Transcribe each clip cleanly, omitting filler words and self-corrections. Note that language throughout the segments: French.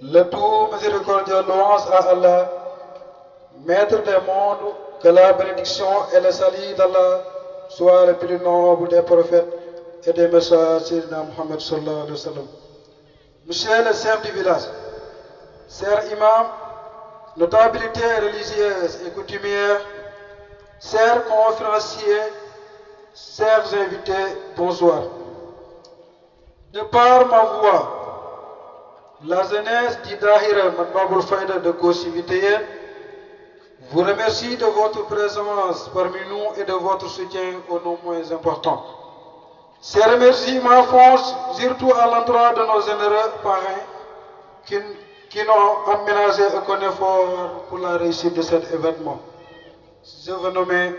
Le tout miséricordieux louange à Allah, Maître des mondes, que la bénédiction et le salut d'Allah soient les plus nobles des prophètes et des messages de Mohammed sallallahu alayhi wa sallam. Monsieur le chef du village, chers imams, notabilités religieuses et coutumières, chers conférenciers, chers invités, bonsoir. De par ma voix, la jeunesse du Dahira Matbabul Faïda de Kossivité vous remercie de votre présence parmi nous et de votre soutien aux non moins importants. Ces remerciements font surtout à l'endroit de nos généreux parrains qui n'ont aménagé aucun effort pour la réussite de cet événement. Je veux nommer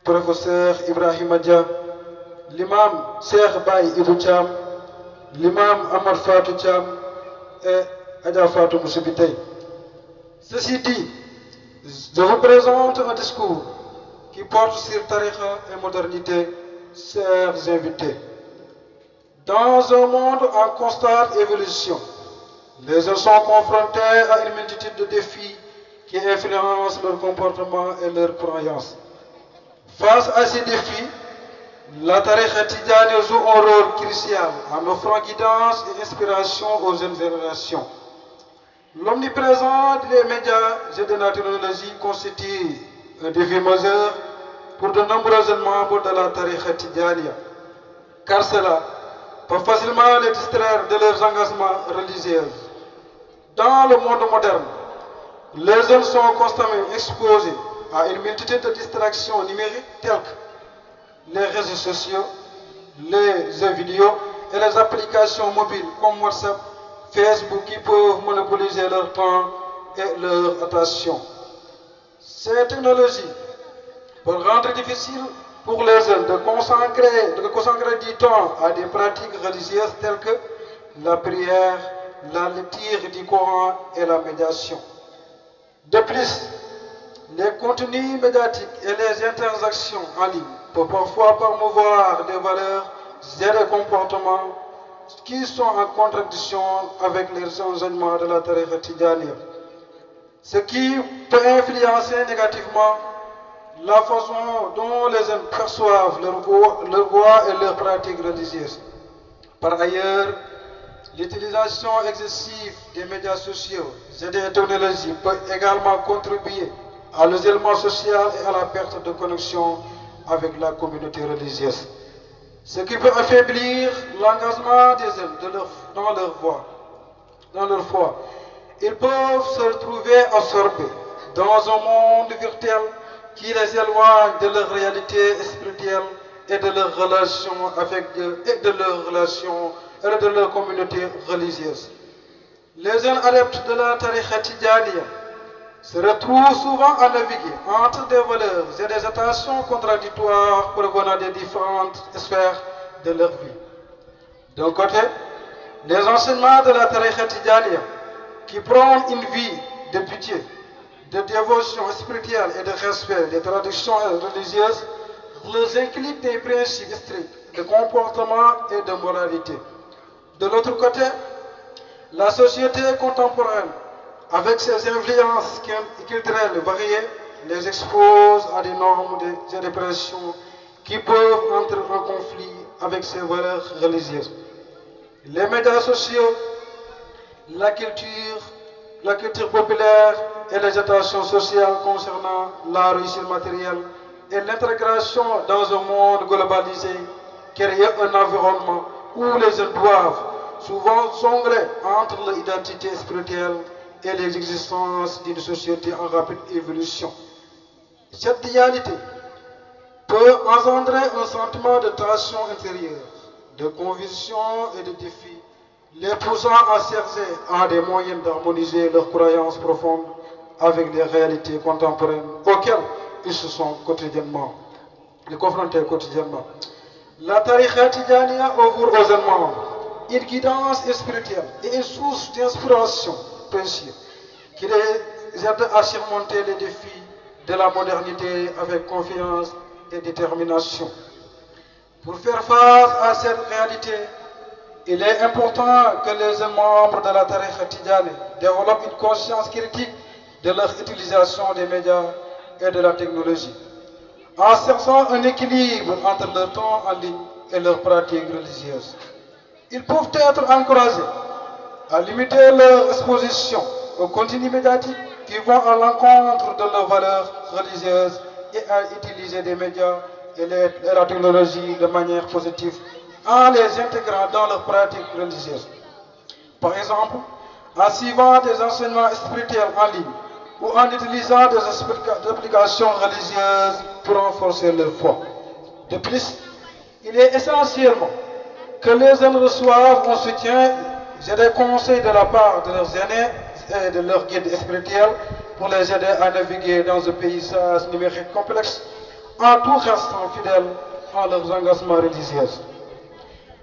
professeur Ibrahim Adja, l'imam Cheikh Baye Ibou Cham, l'imam Amar Fatou Cham et Adja Fatou Moussibitei. Ceci dit, je vous présente un discours qui porte sur Tariqa et modernité, chers invités. Dans un monde en constante évolution, les gens sont confrontés à une multitude de défis qui influencent leur comportement et leurs croyances. Face à ces défis, la Tariqa Tidjani joue un rôle crucial en offrant guidance et inspiration aux jeunes générations. L'omniprésence des médias et de la technologie constitue un défi majeur pour de nombreux jeunes membres de la Tariqa Tidjaniya, car cela peut facilement les distraire de leurs engagements religieux. Dans le monde moderne, les jeunes sont constamment exposés à une multitude de distractions numériques telles que les réseaux sociaux, les jeux vidéo et les applications mobiles comme WhatsApp, Facebook qui peuvent monopoliser leur temps et leur attention. Ces technologies peuvent rendre difficile pour les jeunes de consacrer du temps à des pratiques religieuses telles que la prière, la lecture du Coran et la médiation. De plus, les contenus médiatiques et les interactions en ligne peuvent parfois promouvoir des valeurs et des comportements qui sont en contradiction avec les enseignements de la Tariqa Tidjaniya, ce qui peut influencer négativement la façon dont les jeunes perçoivent leur voix et leurs pratiques religieuses. Par ailleurs, l'utilisation excessive des médias sociaux et des technologies peut également contribuer à l'isolement social et à la perte de connexion avec la communauté religieuse, ce qui peut affaiblir l'engagement des jeunes dans leur foi. Ils peuvent se retrouver absorbés dans un monde virtuel qui les éloigne de leur réalité spirituelle et de leur relation avec Dieu et de leur communauté religieuse. Les jeunes adeptes de la Tariqa Tidjaniya se retrouvent souvent à naviguer entre des valeurs et des attentions contradictoires provenant des différentes sphères de leur vie. D'un côté, les enseignements de la Tariqa Tidjaniya qui prônent une vie de pitié, de dévotion spirituelle et de respect des traditions religieuses les incliquent des principes stricts de comportement et de moralité. De l'autre côté, la société contemporaine, avec ses influences culturelles variées, les expose à des normes et des pressions qui peuvent entrer en conflit avec ces valeurs religieuses. Les médias sociaux, la culture populaire et les attentions sociales concernant la réussite matérielle et l'intégration dans un monde globalisé créent un environnement où les jeunes doivent souvent jongler entre l'identité spirituelle et les existences d'une société en rapide évolution. Cette dualité peut engendrer un sentiment de tension intérieure, de conviction et de défi, les poussant à chercher à des moyens d'harmoniser leurs croyances profondes avec les réalités contemporaines auxquelles ils se sont confrontés quotidiennement. La Tariqa Tidjaniya offre aux jeunes membres une guidance spirituelle et une source d'inspiration précieuse qui les aide à surmonter les défis de la modernité avec confiance et détermination. Pour faire face à cette réalité, Il est important que les membres de la Tariqa Tidjane développent une conscience critique de leur utilisation des médias et de la technologie, en cherchant un équilibre entre leur temps en ligne et leurs pratiques religieuses. Ils peuvent être encouragés à limiter leur exposition aux contenus médiatiques qui vont à l'encontre de leurs valeurs religieuses et à utiliser des médias et la technologie de manière positive en les intégrant dans leurs pratiques religieuses. Par exemple, en suivant des enseignements spirituels en ligne ou en utilisant des applications religieuses pour renforcer leur foi. De plus, il est essentiellement que les jeunes reçoivent un soutien et des conseils de la part de leurs aînés et de leurs guides spirituels pour les aider à naviguer dans un paysage numérique complexe en tout restant fidèles à leurs engagements religieux.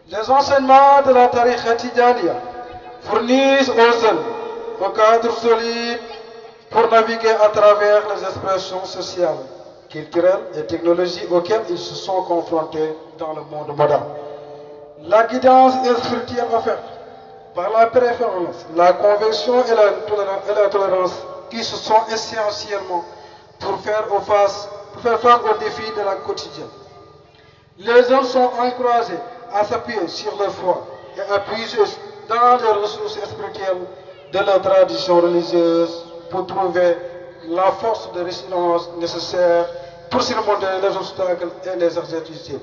Les enseignements de la Tariqa Tidjaniya fournissent aux jeunes un cadre solide pour naviguer à travers les expressions sociales, culturelles et technologiques auxquelles ils se sont confrontés dans le monde moderne. La guidance spirituelle offerte par la préférence, la conviction et la tolérance qui se sont essentiellement pour faire face aux défis de la quotidienne. Les hommes sont encouragés à s'appuyer sur leur foi et à puiser dans les ressources spirituelles de leur tradition religieuse pour trouver la force de résilience nécessaire pour surmonter les obstacles et les adversités.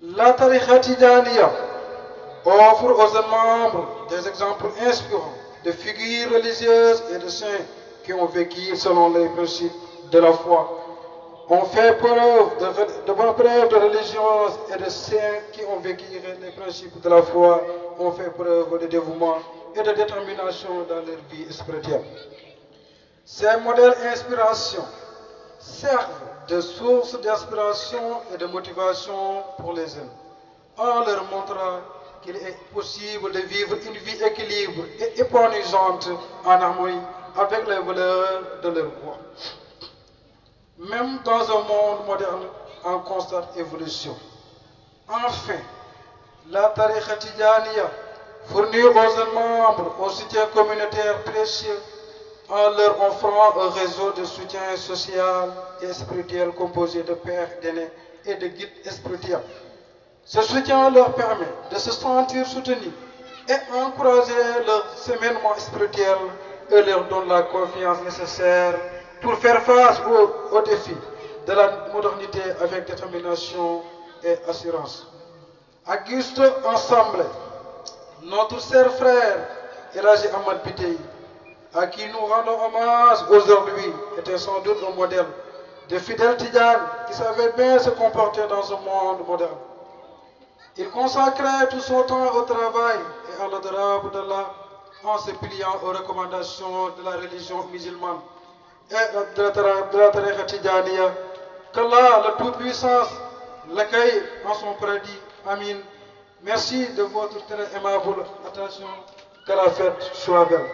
La Tariqa Tidjaniya offre aux membres des exemples inspirants de figures religieuses et de saints qui ont vécu selon les principes de la foi. On fait de bonnes preuves de religion et de saints qui ont vécu les principes de la foi, ont fait preuve de dévouement et de détermination dans leur vie spirituelle. Ces modèles d'inspiration servent de source d'inspiration et de motivation pour les jeunes, en leur montrant qu'il est possible de vivre une vie équilibrée et épanouissante en harmonie avec les valeurs de leur foi. Même dans un monde moderne en constante évolution. Enfin, la Tariqa Tidjaniya fournit aux membres un soutien communautaire précieux en leur offrant un réseau de soutien social et spirituel composé de pères, d'aînés et de guides spirituels. Ce soutien leur permet de se sentir soutenus et encourager leur cheminement spirituel et leur donne la confiance nécessaire pour faire face aux défis de la modernité avec détermination et assurance. Auguste ensemble, notre cher frère Elhaji Ahmad Biteye, à qui nous rendons hommage aujourd'hui, était sans doute un modèle de fidèle Tidjane qui savait bien se comporter dans un monde moderne. Il consacrait tout son temps au travail et à l'adorable d'Allah en se pliant aux recommandations de la religion musulmane et de la Tariqa Tidjaniya. Qu'Allah, le Tout-Puissant, l'accueille en son paradis. Amin. Merci de votre très aimable attention. Que la fête soit belle.